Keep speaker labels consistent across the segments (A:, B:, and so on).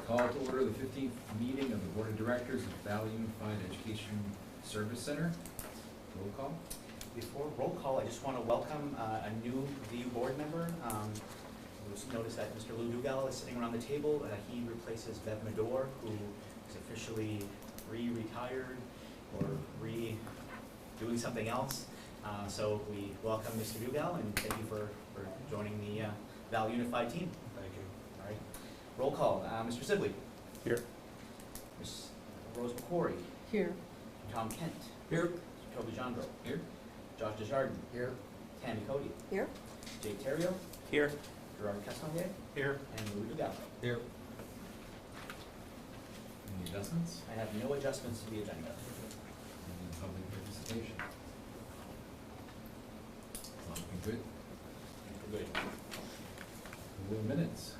A: Call to order the 15th meeting of the Board of Directors of Valley Unified Education Service Center. Roll call.
B: Before roll call, I just want to welcome a new VU board member. You'll notice that Mr. Lou Dugal is sitting around the table. He replaces Bev Medor, who is officially re-retired or re-doing something else. So we welcome Mr. Dugal and thank you for joining the Valley Unified team.
C: Thank you.
B: All right. Roll call. Mr. Sibley.
C: Here.
B: Ms. Rose McQuarrie.
D: Here.
B: Tom Kent.
C: Here.
B: Toby Jandro.
A: Here.
B: Josh Desjardins.
C: Here.
B: Tammy Cody.
D: Here.
B: Jake Terrio.
C: Here.
B: Gerard Castonguay.
C: Here.
B: And Lou Dugal.
C: Here.
A: Any adjustments?
B: I have no adjustments to the agenda.
A: Any public participation? All looking good.
B: We're good.
A: Approval of minutes.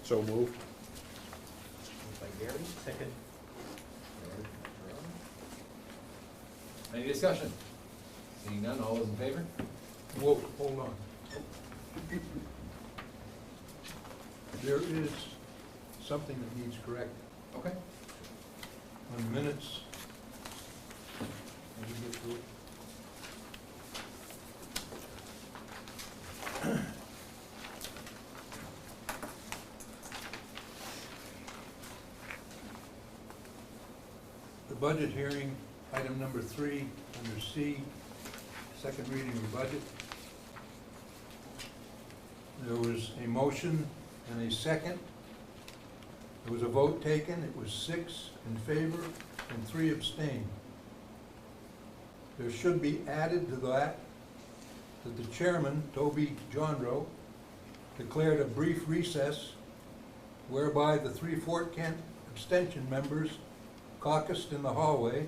C: So moved.
B: Moved by Gary, second.
A: Any discussion? Seeing none, all those in favor?
C: Whoa, hold on. There is something that needs corrected
A: Okay.
C: on minutes. Let me get to it. The budget hearing, item number 3, under C, second reading of budget. There was a motion and a second. There was a vote taken. It was 6 in favor and 3 abstained. There should be added to that the chairman, Toby Jandro, declared a brief recess whereby the 3 Fort Kent abstention members caucused in the hallway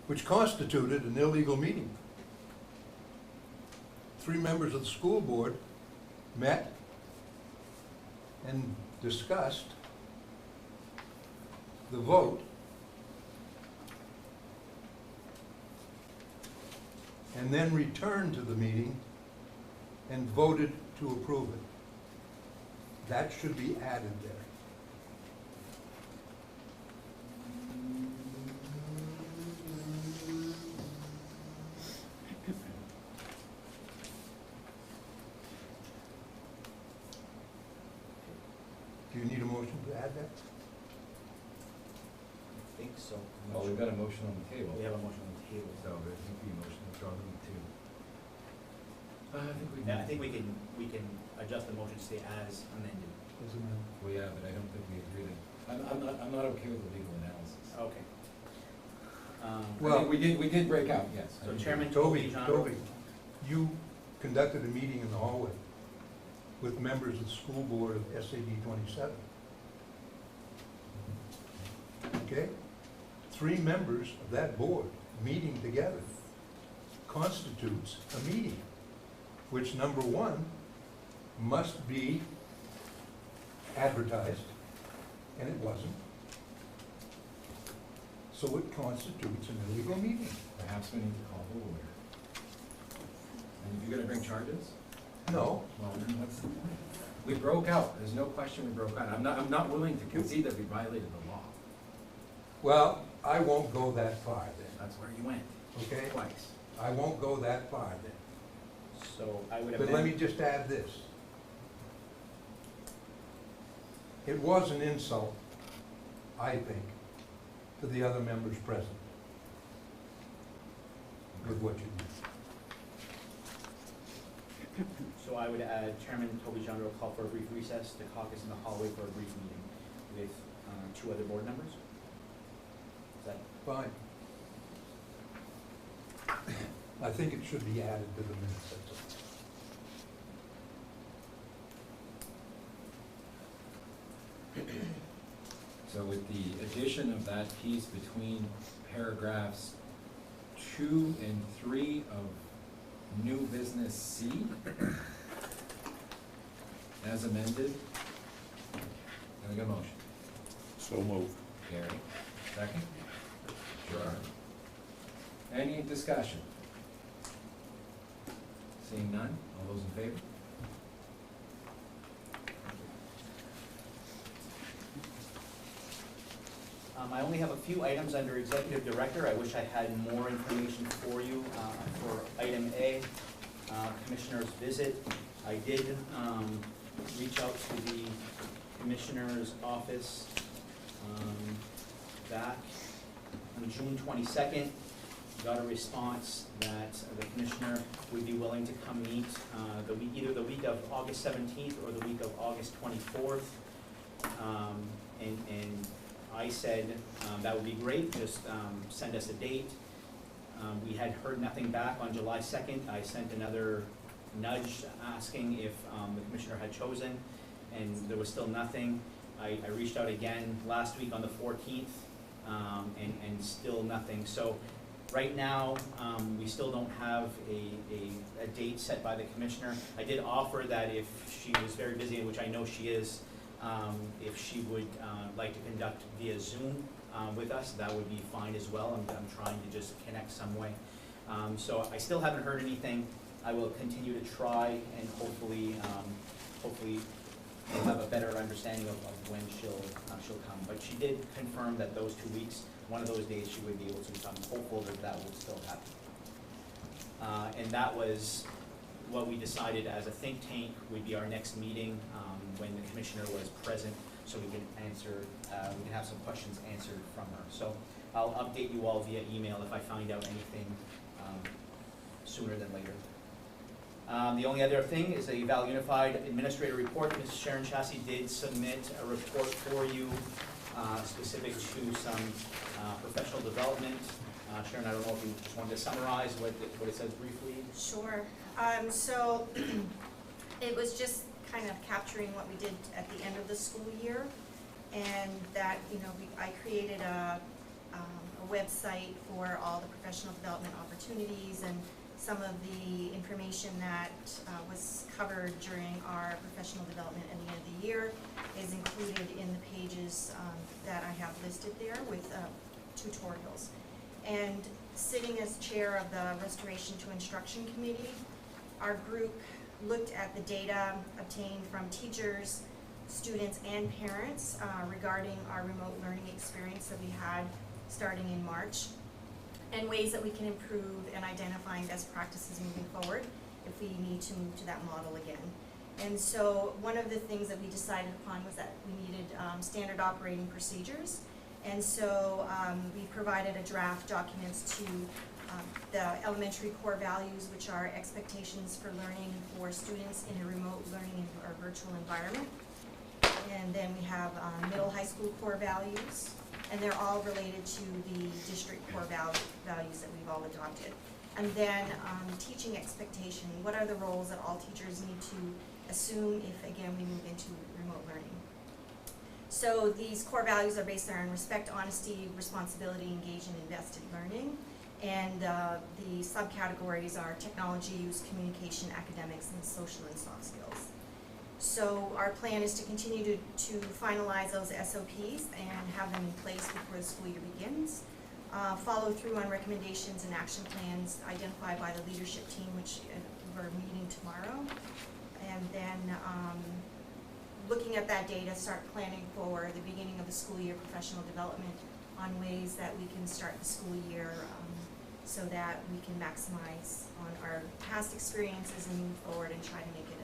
C: which constituted an illegal meeting. 3 members of the school board met and discussed the vote and then returned to the meeting and voted to approve it. That should be added there. Do you need a motion to add that?
B: I think so.
A: Well, we've got a motion on the table.
B: We have a motion on the table.
A: So I think we motion to withdraw them too. I think we
B: Yeah, I think we can adjust the motion to stay as amended.
A: Well, yeah, but I don't think we agreed it. I'm not okay with the legal analysis.
B: Okay.
C: Well-
A: We did break out, yes. I
B: So
A: agree.
B: Chairman
C: Toby,
B: Jandro.
C: Toby, you conducted a meeting in the hallway with members of the school board of SAD 27. Okay? 3 members of that board meeting together constitutes a meeting, which number 1 must be advertised, and it wasn't. So it constitutes an illegal meeting.
A: Perhaps we need to call the lawyer. And if you're gonna bring charges?
C: No,
A: Well, then what's the point? We broke out, there's no question we broke out. I'm not willing to concede that we violated the law.
C: well, I won't go that far then,
A: That's where you went,
C: okay?
A: twice.
C: I won't go that far then.
B: So I would
C: But let me
B: amend,
C: just add this. It was an insult, I think, to the other members present with what you did.
B: so I would add Chairman Toby Jandro call for a brief recess to caucus in the hallway for a brief meeting with 2 other board members. Is that,
C: Fine. I think it should be added to the minutes, that's all.
A: So with the addition of that piece between paragraphs 2 and 3 of new business C, as amended, can I get a motion?
C: So moved.
A: Gary, second? Gerard. Any discussion? Seeing none, all those in favor?
B: I only have a few items under Executive Director. I wish I had more information for you. For item A, Commissioner's visit, I did reach out to the Commissioner's office back on June 22nd. Got a response that the Commissioner would be willing to come meet either the week of August 17th or the week of August 24th. And I said that would be great, just send us a date. We had heard nothing back on July 2nd. I sent another nudge asking if the Commissioner had chosen, and there was still nothing. I reached out again last week on the 14th, and still nothing. So right now, we still don't have a date set by the Commissioner. I did offer that if she was very busy, which I know she is, if she would like to conduct via Zoom with us, that would be fine as well. I'm trying to just connect some way. So I still haven't heard anything. I will continue to try, and hopefully we'll have a better understanding of when she'll come. But she did confirm that those 2 weeks, one of those days she would be able to come. Hopeful that that will still happen. And that was what we decided as a think tank would be our next meeting when the Commissioner was present, so we can answer, we can have some questions answered from her. So I'll update you all via email if I find out anything sooner than later. The only other thing is a Val Unified Administrator report. Ms. Sharon Chassie did submit a report for you specific to some professional development. Sharon, I don't know if you just wanted to summarize what it says briefly.
D: Sure. So it was just kind of capturing what we did at the end of the school year, and that, you know, I created a website for all the professional development opportunities, and some of the information that was covered during our professional development at the end of the year is included in the pages that I have listed there with tutorials. And sitting as chair of the Restoration to Instruction Committee, our group looked at the data obtained from teachers, students, and parents regarding our remote learning experience that we had starting in March, and ways that we can improve and identifying best practices moving forward if we need to move to that model again. And so one of the things that we decided upon was that we needed standard operating procedures. And so we provided a draft documents to the elementary core values, which are expectations for learning for students in a remote learning or virtual environment. And then we have middle high school core values, and they're all related to the district core values that we've all adopted. And then teaching expectation, what are the roles that all teachers need to assume if, again, we move into remote learning. So these core values are based on respect, honesty, responsibility, engage, and invested learning. And the subcategories are technology use, communication, academics, and social and soft skills. So our plan is to continue to finalize those SOPs and have them in place before the school year begins. Follow through on recommendations and action plans identified by the leadership team, which we're meeting tomorrow. And then looking at that data, start planning for the beginning of the school year professional development on ways that we can start the school year so that we can maximize on our past experiences and move forward and try to make it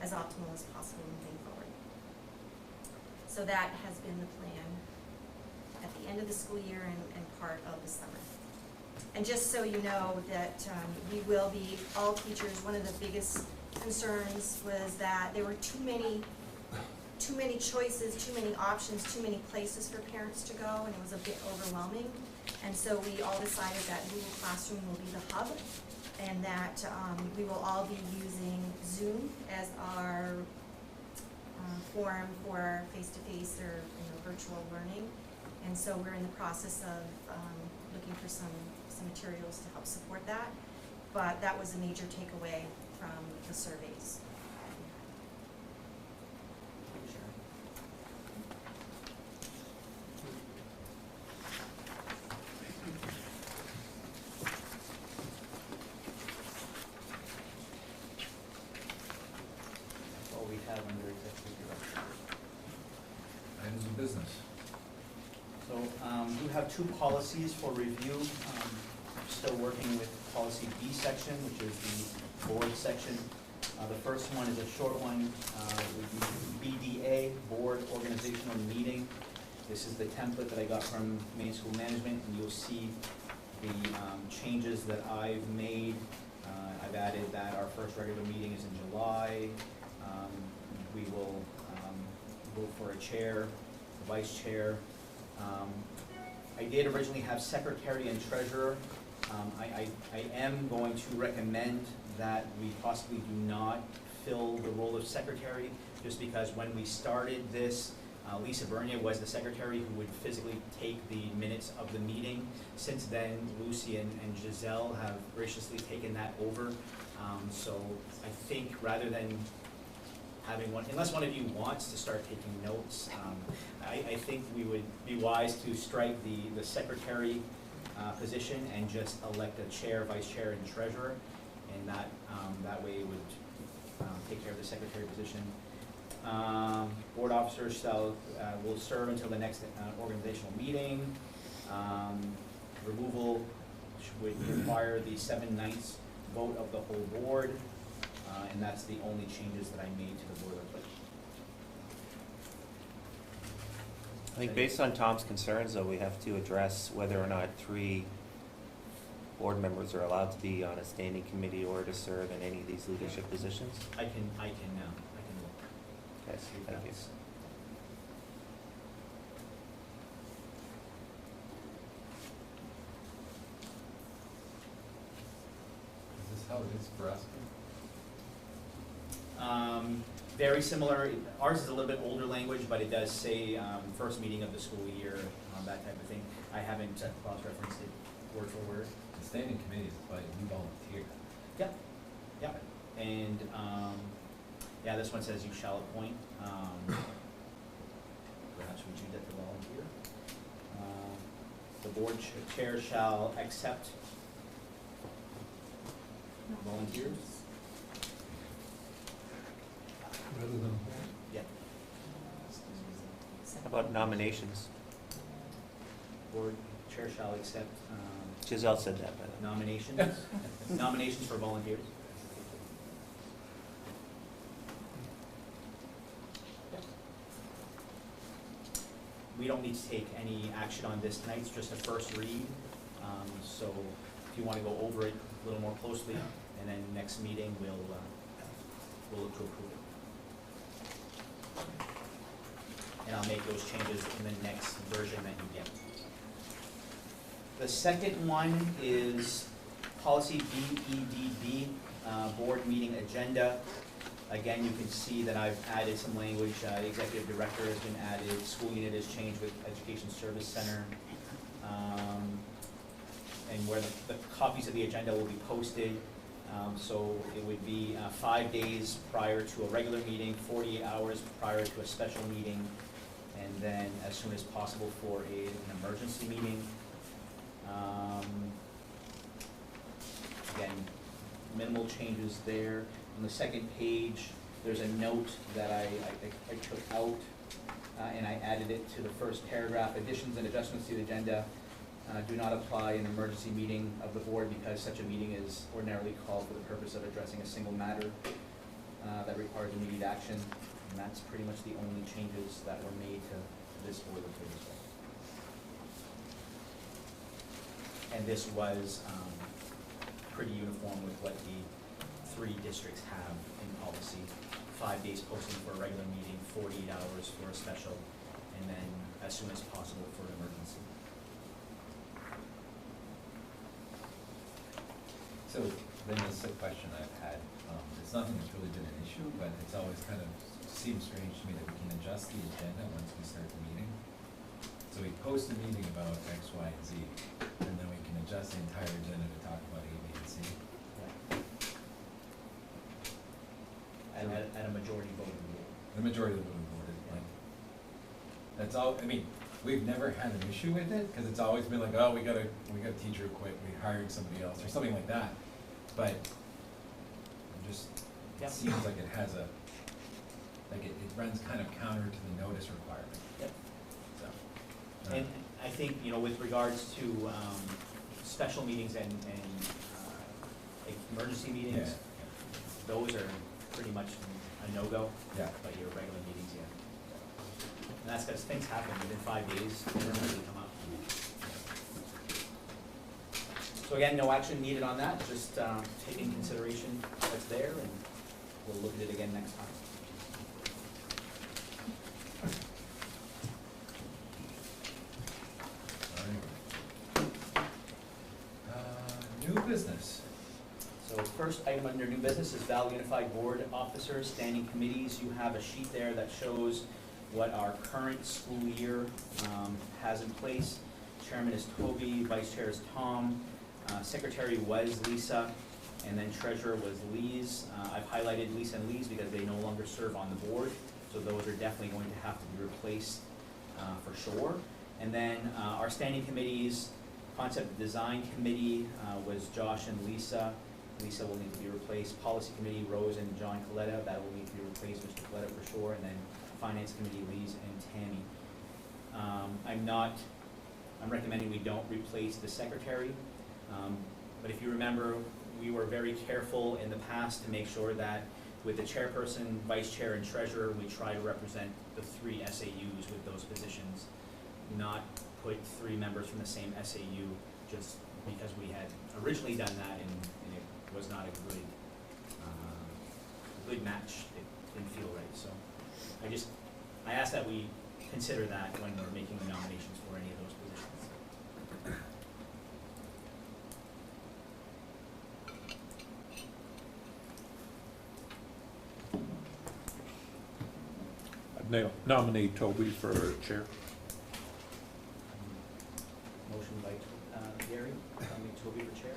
D: as optimal as possible moving forward. So that has been the plan at the end of the school year and part of the summer. And just so you know that we will be, all teachers, one of the biggest concerns was that there were too many choices, too many options, too many places for parents to go, and it was a bit overwhelming. And so we all decided that Google Classroom will be the hub, and that we will all be using Zoom as our forum for face-to-face or virtual learning. And so we're in the process of looking for some materials to help support that. But that was a major takeaway from the surveys.
B: we have two policies for review. Still working with policy B section, which is the board section. The first one is a short one, would be BDA, Board Organizational Meeting. This is the template that I got from Maine School Management, and you'll see the changes that I've made. I've added that our first regular meeting is in July. We will vote for a chair, a vice chair. I did originally have secretary and treasurer. I am going to recommend that we possibly do not fill the role of secretary, just because when we started this, Lisa Bernier was the secretary who would physically take the minutes of the meeting. Since then, Lucy and Giselle have graciously taken that over. So I think rather than having one, unless one of you wants to start taking notes, I think we would be wise to strike the secretary position and just elect a chair, vice chair, and treasurer, and that way it would take care of the secretary position. Board officers will serve until the next organizational meeting. Removal would require the 7/9 vote of the whole board, and that's the only changes that I made to the boilerplate.
E: I think based on Tom's concerns, though, we have to address whether or not 3 board members are allowed to be on a standing committee or to serve in any of these leadership positions.
B: I can look.
E: Okay,
B: See if
E: thank you.
B: that's-
A: Is this how it is for us?
B: Very similar. Ours is a little bit older language, but it does say first meeting of the school year, that type of thing. I haven't cross-referenced it word for word.
A: The standing committee is like we volunteer.
B: Yep, yep. And, yeah, this one says you shall appoint. Perhaps we choose that to volunteer. The board chair shall accept volunteers.
C: Rather than,
B: Yep.
E: How about nominations?
B: Board chair shall accept
E: Giselle said that, by the way.
B: nominations, nominations for volunteers. We don't need to take any action on this tonight, it's just a first read. So if you want to go over it a little more closely, and then next meeting, we'll look to approve it. And I'll make those changes in the next version that you get. The second one is policy BEDB, board meeting agenda. Again, you can see that I've added some language. Executive director has been added, school unit has changed with education service center. And where the copies of the agenda will be posted. So it would be 5 days prior to a regular meeting, 48 hours prior to a special meeting, and then as soon as possible for an emergency meeting. Again, minimal changes there. On the second page, there's a note that I took out, and I added it to the first paragraph. Additions and adjustments to the agenda do not apply in an emergency meeting of the board because such a meeting is ordinarily called for the purpose of addressing a single matter that requires immediate action. And that's pretty much the only changes that were made to this boilerplate as well. And this was pretty uniform with what the 3 districts have in policy. 5 days posting for a regular meeting, 48 hours for a special, and then as soon as possible for an emergency.
A: So then this is a question I've had. It's nothing that's really been an issue, but it's always kind of seems strange to me that we can adjust the agenda once we start the meeting. So we post a meeting about X, Y, and Z, and then we can adjust the entire agenda to talk about A, B, and C.
B: At a majority vote.
A: The majority of the voted, like, that's all, I mean, we've never had an issue with it, because it's always been like, oh, we got a teacher quit, we hired somebody else, or something like that. But it just,
B: Yep.
A: it seems like it has a, like it runs kind of counter to the notice requirement,
B: Yep.
A: so.
B: And I think, you know, with regards to special meetings and like emergency
A: Yeah,
B: meetings, those are pretty much a no-go,
A: yeah.
B: but your regular meetings, yeah. And that's because things happen within 5 days, they don't really come up. So again, no action needed on that, just take in consideration what's there, and we'll look at it again next time.
A: New business.
B: So first item under new business is Val Unified Board Officers, Standing Committees. You have a sheet there that shows what our current school year has in place. Chairman is Toby, Vice Chair is Tom, Secretary was Lisa, and then Treasurer was Lee's. I've highlighted Lisa and Lee's because they no longer serve on the board, so those are definitely going to have to be replaced for sure. And then our standing committees, Concept Design Committee was Josh and Lisa. Lisa will need to be replaced. Policy Committee, Rose and John Coletta, that will need to be replaced, Mr. Coletta for sure. And then Finance Committee, Lee's and Tammy. I'm recommending we don't replace the secretary. But if you remember, we were very careful in the past to make sure that with the chairperson, vice chair, and treasurer, we try to represent the 3 SAUs with those positions, not put 3 members from the same SAU just because we had originally done that and it was not a good match. It didn't feel right. So I ask that we consider that when we're making the nominations for any of those positions.
F: I'd nominate Toby for chair.
B: Motion by Gary, nominate Toby for chair.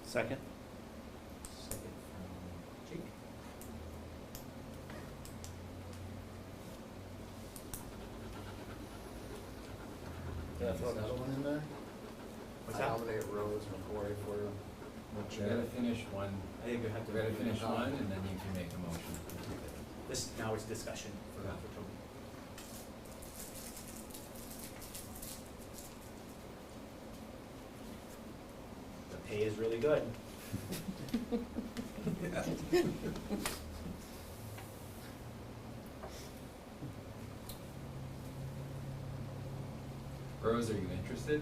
E: Second?
B: Second from Jake.
G: Can I throw another one in there?
B: What's
G: I
B: that?
G: nominate Rose McCoy for the
A: You
G: chair.
A: gotta finish one,
B: I think we have to.
A: you gotta finish one, and then you can make a motion.
B: This, now it's discussion for
A: Yeah.
B: Toby. The pay is really good.
A: Rose, are you interested?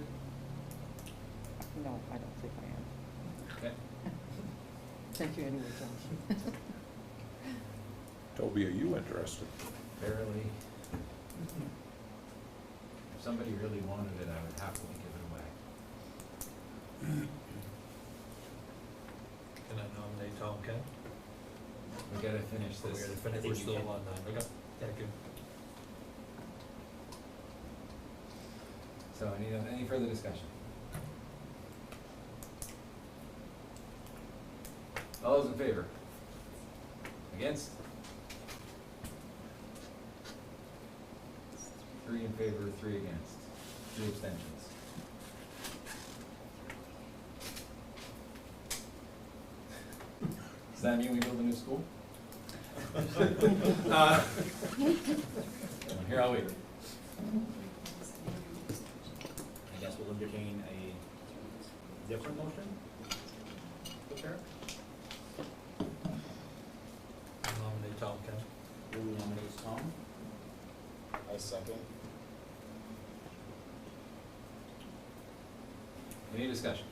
H: No, I don't think I am.
A: Okay.
H: Thank you anyway, John.
F: Toby, are you interested?
A: Barely. If somebody really wanted it, I would happily give it away.
I: Can I nominate Tom Kemp?
A: We gotta finish
I: We
A: this.
I: gotta
B: I
I: finish,
B: think
I: we're
B: you
I: still
B: can.
I: on that. Okay, thank you.
A: So any further discussion? All those in favor? Against? 3 in favor, 3 against, 3 abstentions. Does that mean we build a new school? Here, I'll wait.
B: I guess we'll entertain a different motion. Chair,
I: I nominate Tom Kemp.
B: who nominates Tom?
G: I second.
A: Any discussion?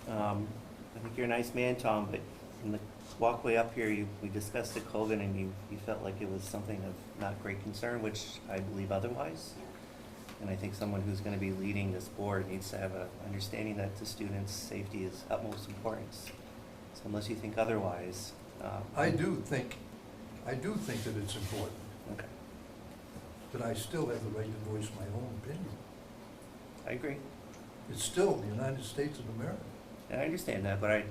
E: I think you're a nice man, Tom, but in the walkway up here, we discussed the COVID and you felt like it was something of not great concern, which I believe otherwise. And I think someone who's gonna be leading this board needs to have an understanding that the students' safety is utmost importance. So unless you think otherwise.
C: I do think that it's important,
E: Okay,
C: but I still have the right to voice my own opinion.
E: I agree.
C: It's still the United States of America.
E: And I understand that, but I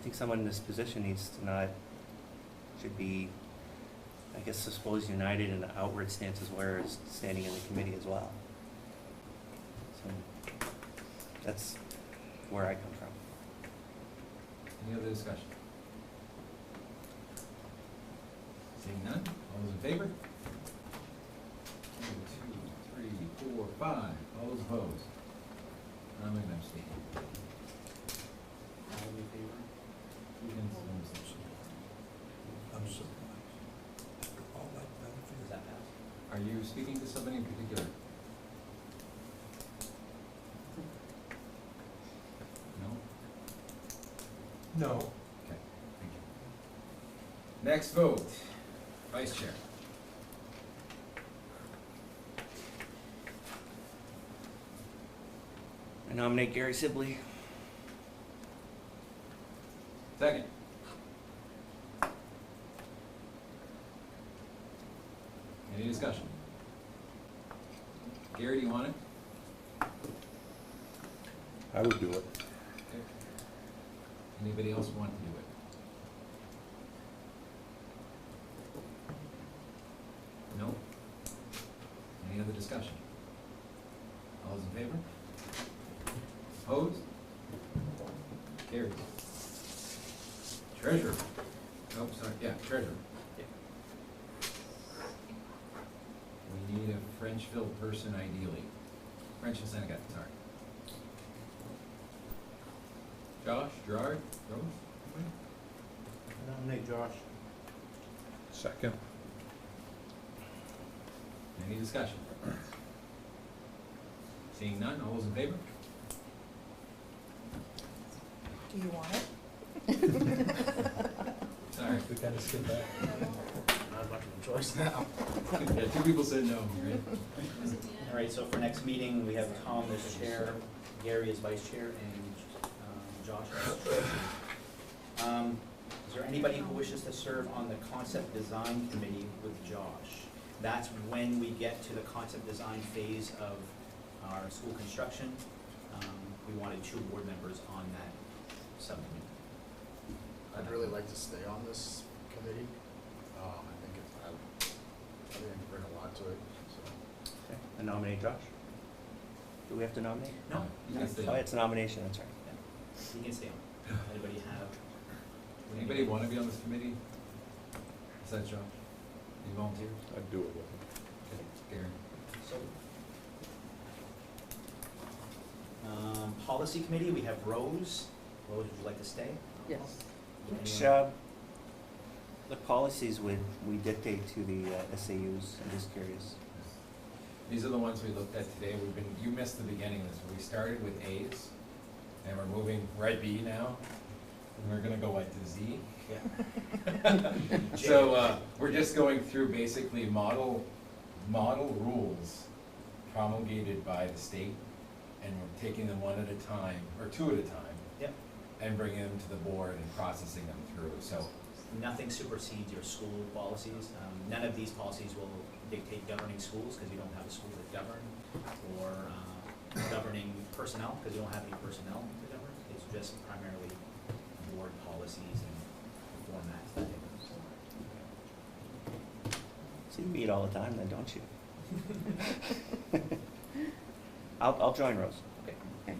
E: think someone in this position should be, I guess, I suppose united in the outward stances whereas standing in the committee as well. So that's where I come from.
A: Any other discussion? Seeing none, all those in favor? 1, 2, 3, 4, 5, all those opposed? I'm going to abstain.
B: All in favor?
C: I'm surprised. After all that benefit.
B: Does that pass?
A: Are you speaking to somebody in particular? No?
C: No.
A: Okay, thank you. Next vote, vice chair.
E: I nominate Gary Sibley.
A: Second. Any discussion? Gary, do you want it?
F: I would do it.
A: Okay. Anybody else want to do it? No? Any other discussion? All those in favor? Opposed? Carried. Treasurer. Oh, sorry, yeah, treasurer. We need a Frenchville person ideally. French and Seneca, sorry. Josh, Gerard, Rose? Anybody?
B: I nominate Josh.
F: Second.
A: Any discussion? Seeing none, all those in favor?
H: Do you want it?
A: Sorry.
I: We kind of skip that.
G: Not much of a choice now.
A: Yeah, 2 people said no, right?
B: All right, so for next meeting, we have Tom as chair, Gary as vice chair, and Josh as treasurer. Is there anybody who wishes to serve on the concept design committee with Josh? That's when we get to the concept design phase of our school construction. We wanted 2 board members on that subcommittee.
G: I'd really like to stay on this committee. I think it bring a lot to it, so.
E: Okay. I nominate Josh. Do we have to nominate?
B: No,
A: You can stay
E: Oh,
A: on.
E: it's a nomination, that's right.
B: you can stay on. Anybody have?
A: Anybody want to be on this committee? Is that Josh? You volunteer?
F: I'd do it with him.
A: Okay, Gary.
B: So, policy committee, we have Rose. Rose, would you like to stay?
H: Yes.
E: Which,
B: Anyone?
E: the policies would we dictate to the SAUs? I'm just curious.
A: These are the ones we looked at today. You missed the beginning of this. We started with A's, and we're moving, we're at B now, and we're gonna go what, to Z?
B: Yeah.
A: So, we're just going through basically model rules promulgated by the state, and we're taking them 1 at a time, or 2 at a time,
B: Yep.
A: and bringing them to the board and processing them through, so.
B: Nothing supersedes your school policies. None of these policies will dictate governing schools, because you don't have a school to govern, or governing personnel, because you don't have any personnel to govern. It's just primarily board policies and formats that they use.
E: So you meet all the time then, don't you? I'll join Rose.
B: Okay.
H: Okay.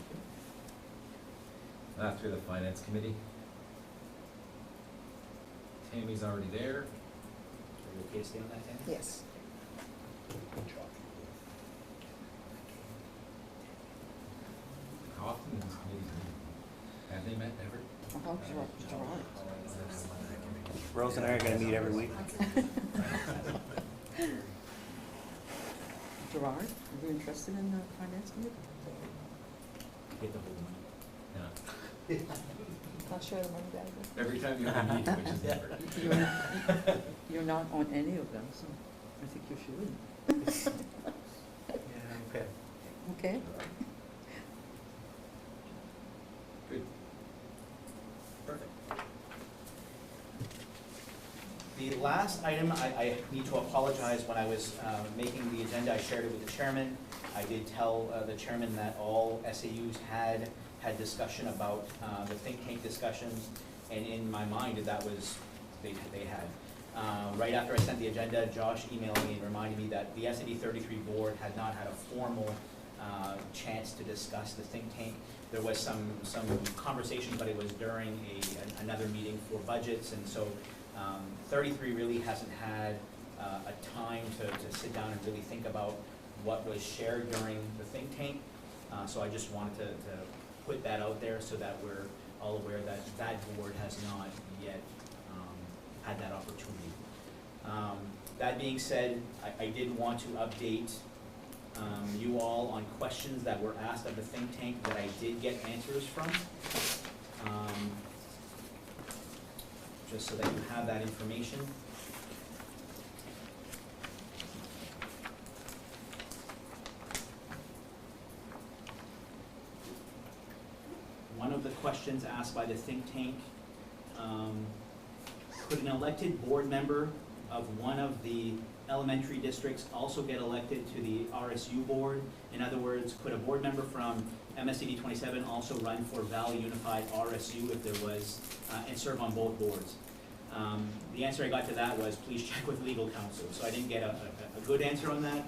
A: After the finance committee. Tammy's already there.
B: Are you okay to stay on that, Tammy?
H: Yes.
A: How often do these committees meet? Have they met ever?
H: Gerard.
E: Rose and I are gonna meet every week.
H: Gerard, are you interested in the finance committee?
B: Get the whole money.
A: Yeah.
H: I'll share the money back.
A: Every time you have a meeting, which is never.
H: You're not on any of them, so I think you should.
B: Yeah, okay.
H: Okay?
A: Good.
B: Perfect. The last item, I need to apologize. When I was making the agenda, I shared it with the chairman. I did tell the chairman that all SAUs had discussion about the think tank discussions, and in my mind, that was, they had. Right after I sent the agenda, Josh emailed me and reminded me that the SAD 33 board had not had a formal chance to discuss the think tank. There was some conversation, but it was during another meeting for budgets, and so 33 really hasn't had a time to sit down and really think about what was shared during the think tank. So I just wanted to put that out there so that we're all aware that that board has not yet had that opportunity. That being said, I did want to update you all on questions that were asked of the think tank that I did get answers from. Just so that you have that information. One of the questions asked by the think tank, could an elected board member of one of the elementary districts also get elected to the RSU board? In other words, could a board member from MSCD 27 also run for Valley Unified RSU if there was, and serve on both boards? The answer I got to that was, please check with legal counsel. So I didn't get a good answer on that.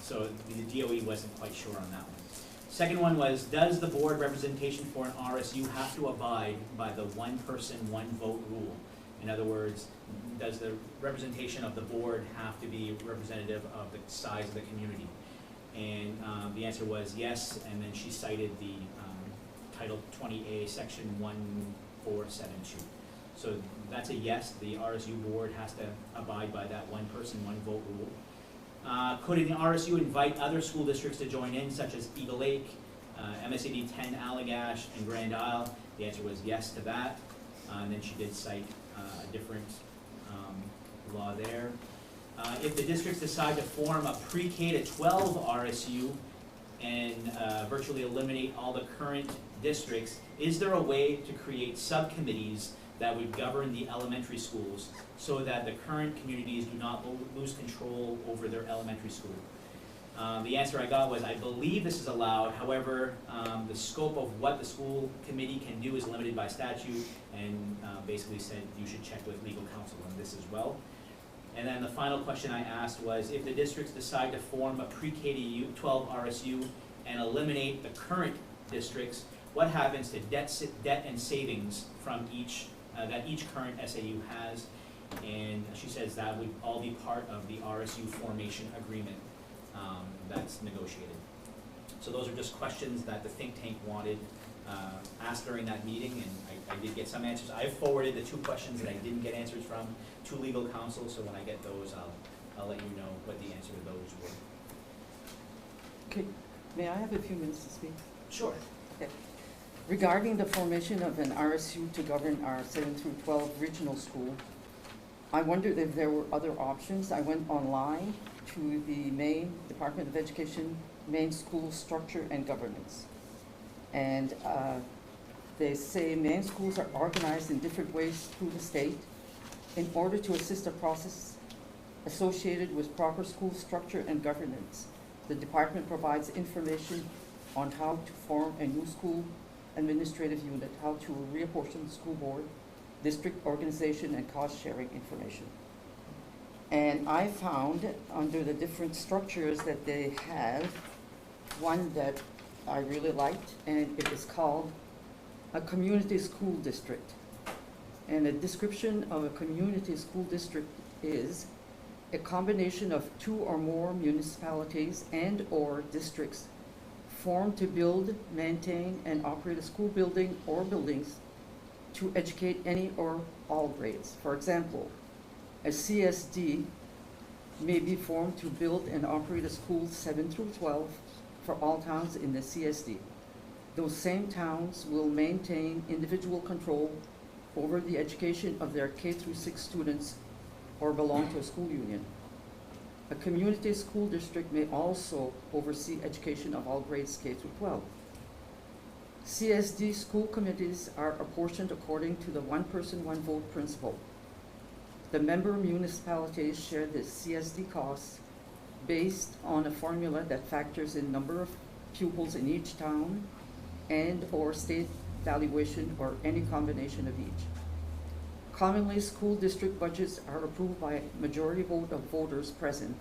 B: So the DOE wasn't quite sure on that one. Second one was, does the board representation for an RSU have to abide by the one person, one vote rule? In other words, does the representation of the board have to be representative of the size of the community? And the answer was yes, and then she cited the Title 20A, Section 1472. So that's a yes, the RSU board has to abide by that one person, one vote rule. Could an RSU invite other school districts to join in, such as Eagle Lake, MSAD 10 Allagash, and Grand Isle? The answer was yes to that. And then she did cite a different law there. If the districts decide to form a pre-K to 12 RSU and virtually eliminate all the current districts, is there a way to create subcommittees that would govern the elementary schools so that the current communities do not lose control over their elementary school? The answer I got was, I believe this is allowed. However, the scope of what the school committee can do is limited by statute, and basically said you should check with legal counsel on this as well. And then the final question I asked was, if the districts decide to form a pre-K to 12 RSU and eliminate the current districts, what happens to debt and savings from each that each current SAU has? And she says that would all be part of the RSU formation agreement that's negotiated. So those are just questions that the think tank wanted asked during that meeting, and I did get some answers. I forwarded the two questions that I didn't get answers from to legal counsel, so when I get those, I'll let you know what the answer to those were.
H: Okay, may I have a few minutes to speak?
B: Sure.
H: Okay. Regarding the formation of an RSU to govern our 7 through 12 regional school, I wondered if there were other options. I went online to the Maine Department of Education, Maine School Structure and Governance. And they say Maine schools are organized in different ways through the state. In order to assist the process associated with proper school structure and governance, the department provides information on how to form a new school administrative unit, how to reapportion the school board, district organization, and cost sharing information. And I found under the different structures that they have, one that I really liked, and it is called a community school district. And a description of a community school district is a combination of two or more municipalities and or districts formed to build, maintain, and operate a school building or buildings to educate any or all grades. For example, a CSD may be formed to build and operate a school 7 through 12 for all towns in the CSD. Those same towns will maintain individual control over the education of their K through 6 students or belong to a school union. A community school district may also oversee education of all grades K through 12. CSD school committees are apportioned according to the one person, one vote principle. The member municipalities share the CSD costs based on a formula that factors in number of pupils in each town and or state valuation or any combination of each. Commonly, school district budgets are approved by a majority vote of voters present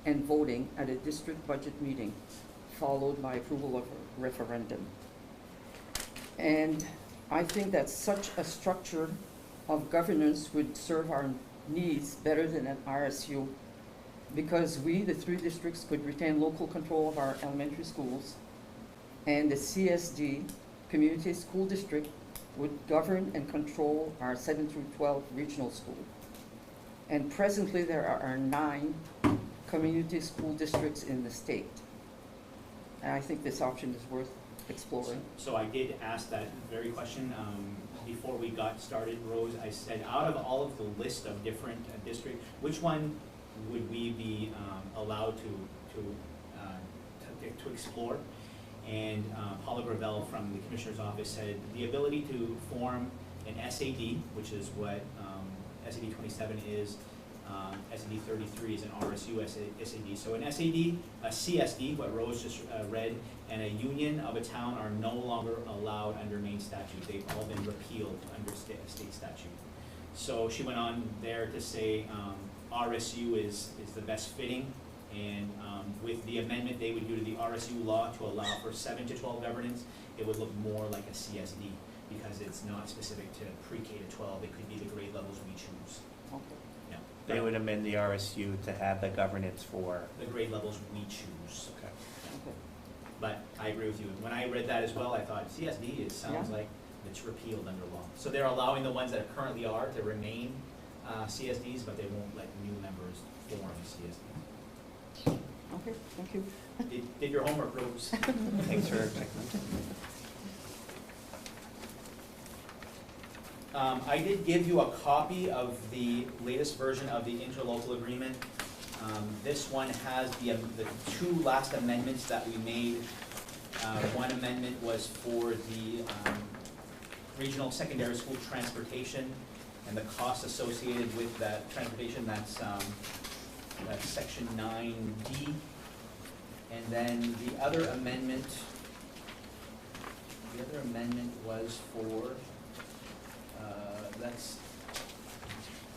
H: and voting at a district budget meeting. followed by approval of a referendum. And I think that such a structure of governance would serve our needs better than an RSU, because we, the 3 districts, could retain local control of our elementary schools, and the CSD, Community School District, would govern and control our 7 through 12 regional school. And presently, there are 9 community school districts in the state. And I think this option is worth exploring.
B: So I did ask that very question before we got started, Rose. I said, out of all of the list of different districts, which one would we be allowed to explore? And Paula Gravel from the Commissioner's Office said the ability to form an SAD, which is what SAD 27 is, SAD 33 is an RSU SAD. So an SAD, a CSD, what Rose just read, and a union of a town are no longer allowed under Maine statute. They've all been repealed under state statute. So she went on there to say RSU is the best fitting, and with the amendment they would do to the RSU law to allow for 7 to 12 governance, it would look more like a CSD because it's not specific to pre-K to 12. It could be the grade levels we choose.
H: Okay.
B: Yeah.
E: They would amend the RSU to have the governance for,
B: The grade levels we choose.
E: okay.
H: Okay.
B: But I agree with you. When I read that as well, I thought CSD sounds
H: Yeah.
B: like it's repealed under law. So they're allowing the ones that currently are to remain CSDs, but they won't let new members form CSDs.
H: Okay, thank you.
B: Did your homework, Rose?
E: Thanks for checking.
B: I did give you a copy of the latest version of the interlocal agreement. This one has the 2 last amendments that we made. One amendment was for the regional secondary school transportation and the costs associated with that transportation. That's section 9D. And then the other amendment was for, that's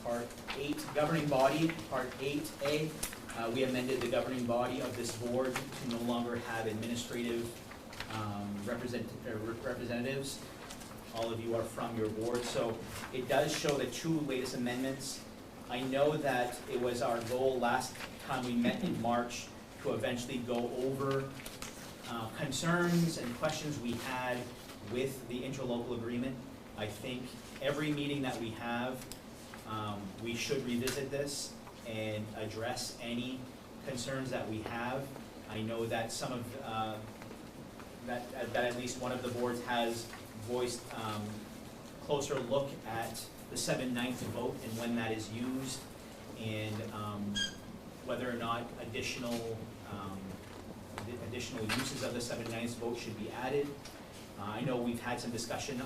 B: part 8, governing body, part 8A. We amended the governing body of this board to no longer have administrative representatives. All of you are from your board, so it does show the 2 latest amendments. I know that it was our goal last time we met in March to eventually go over concerns and questions we had with the interlocal agreement. I think every meeting that we have, we should revisit this and address any concerns that we have. I know that some of, that at least one of the boards has voiced closer look at the 7/9 vote and when that is used, and whether or not additional uses of the 7/9 vote should be added. I know we've had some discussion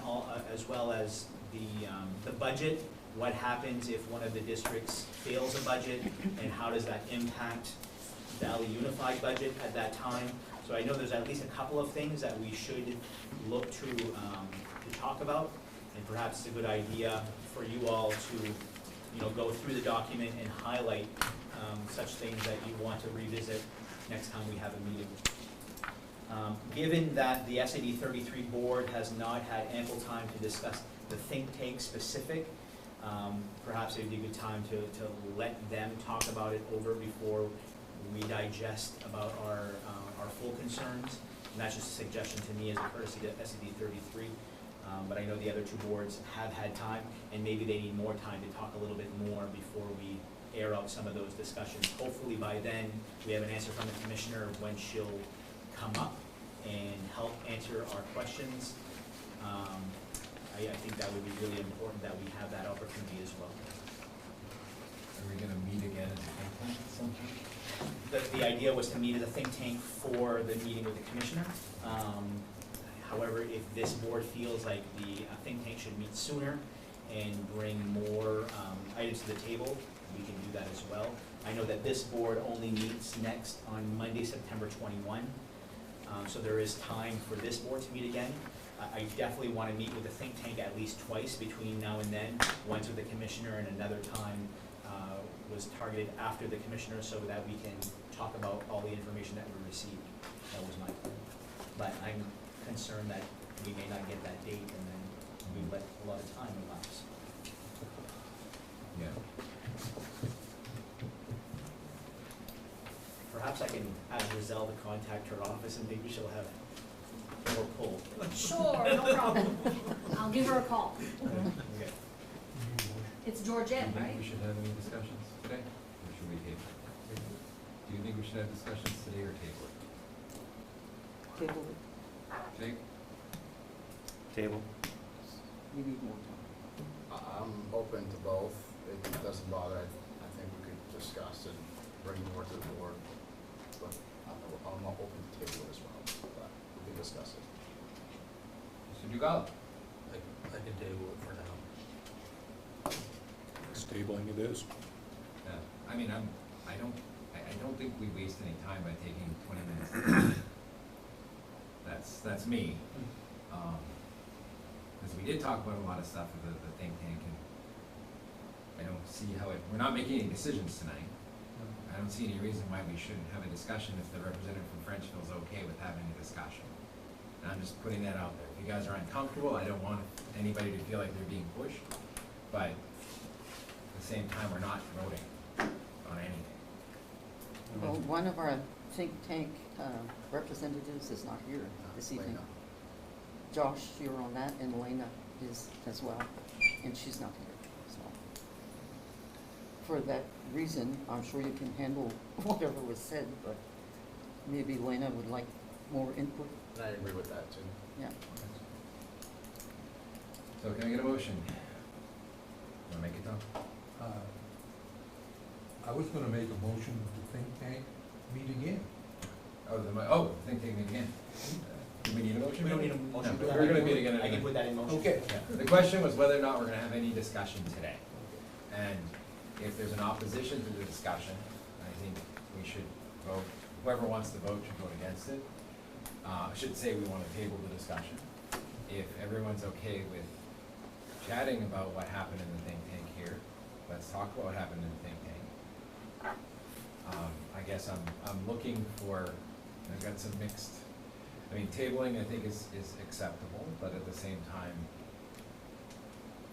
B: as well as the budget. What happens if one of the districts fails a budget, and how does that impact the Valley Unified budget at that time? So I know there's at least a couple of things that we should look to talk about, and perhaps it's a good idea for you all to go through the document and highlight such things that you want to revisit next time we have a meeting. Given that the SAD 33 board has not had ample time to discuss the think tank specific, perhaps it would be a good time to let them talk about it over before we digest about our full concerns. And that's just a suggestion to me as a courtesy to SAD 33. But I know the other 2 boards have had time, and maybe they need more time to talk a little bit more before we air out some of those discussions. Hopefully by then, we have an answer from the commissioner when she'll come up and help answer our questions. I think that would be really important that we have that opportunity as well.
A: Are we gonna meet again as a think tank at some point?
B: The idea was to meet as a think tank for the meeting with the commissioner. However, if this board feels like the think tank should meet sooner and bring more items to the table, we can do that as well. I know that this board only meets next on Monday, September 21. So there is time for this board to meet again. I definitely want to meet with the think tank at least twice between now and then, once with the commissioner and another time was targeted after the commissioner, so that we can talk about all the information that we received. That was my plan. But I'm concerned that we may not get that date and then we let a lot of time elapse.
A: Yeah.
B: Perhaps I can have Giselle to contact her office and maybe she'll have more pull.
J: Sure, no problem. I'll give her a call.
B: Okay.
J: It's
A: Do you
J: Georgette,
A: think
J: right?
A: we should have any discussions today, or should we table it? Do you think we should have discussions today or table it?
H: Table it.
A: Jake?
E: Table.
H: We need more time.
G: I'm open to both. It doesn't bother. I think we could discuss and bring more to the board. But I'm not open to table it as well, but we can discuss it.
A: Mr. Dugal?
I: I can table it for now.
F: Tabling it is.
A: Yeah, I mean, I don't think we waste any time by taking 20 minutes. That's me. Because we did talk about a lot of stuff with the think tank, and I don't see how we're not making any decisions tonight. I don't see any reason why we shouldn't have a discussion if the representative from French feels okay with having a discussion. And I'm just putting that out there. If you guys are uncomfortable, I don't want anybody to feel like they're being pushed, but at the same time, we're not voting on anything.
H: Well, one of our think tank representatives is not here this evening.
G: Lena.
H: Josh, you're on that, and Elena is as well, and she's not here, so. For that reason, I'm sure you can handle whatever was said, but maybe Elena would like more input,
G: And I agree with that too.
H: yeah.
A: So can I get a motion? Wanna make it, Tom?
C: I was gonna make a motion to think tank meet again.
A: Think tank meeting again. Do we need a motion?
B: We don't need a motion.
A: No, we're gonna meet again
B: I can
A: anyway.
B: put that in motion.
C: Okay.
A: Yeah. The question was whether or not we're gonna have any discussion today. And if there's an opposition to the discussion, I think we should vote, whoever wants to vote should vote against it. I should say we wanna table the discussion. If everyone's okay with chatting about what happened in the think tank here, let's talk about what happened in the think tank. I guess I'm looking for, I've got some mixed, I mean, tabling I think is acceptable, but at the same time,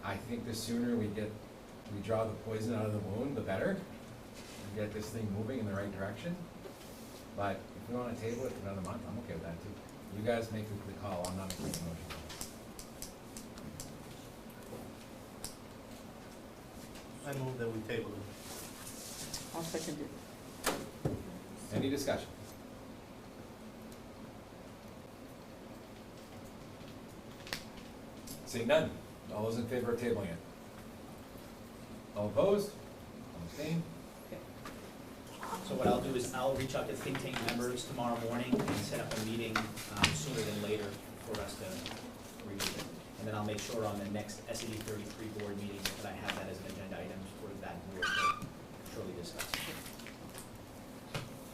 A: I think the sooner we draw the poison out of the wound, the better. And get this thing moving in the right direction. But if we wanna table it for another month, I'm okay with that too. You guys make the call, I'm not making a motion.
I: I move that we table it.
H: I'll second it.
A: Any discussion? Seeing none, all those in favor of tabling it? All opposed? All abstained?
B: So what I'll do is I'll reach out to think tank members tomorrow morning and set up a meeting sooner than later for us to review it. And then I'll make sure on the next SED 33 board meeting that I have that as an agenda item for that board to surely discuss.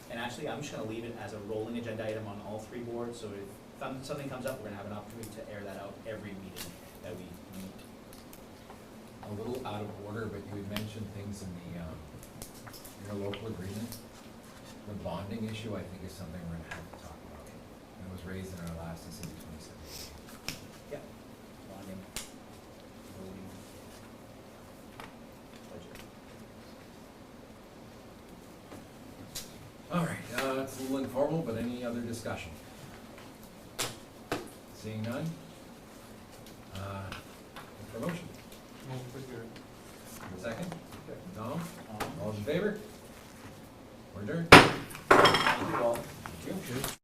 B: And actually, I'm just gonna leave it as a rolling agenda item on all three boards, so if something comes up, we're gonna have an opportunity to air that out every meeting that we meet.
A: A little out of order, but you had mentioned things in the interlocal agreement. The bonding issue, I think, is something we're gonna have to talk about. It was raised in our last SED 27.
B: Yeah. Bonding, voting, budget.
A: All right, it's a little informal, but any other discussion? Seeing none? For motion,
I: Move for your.
A: second? Tom? All those in favor? We're adjourned.
B: Thank you all.
A: Thank you.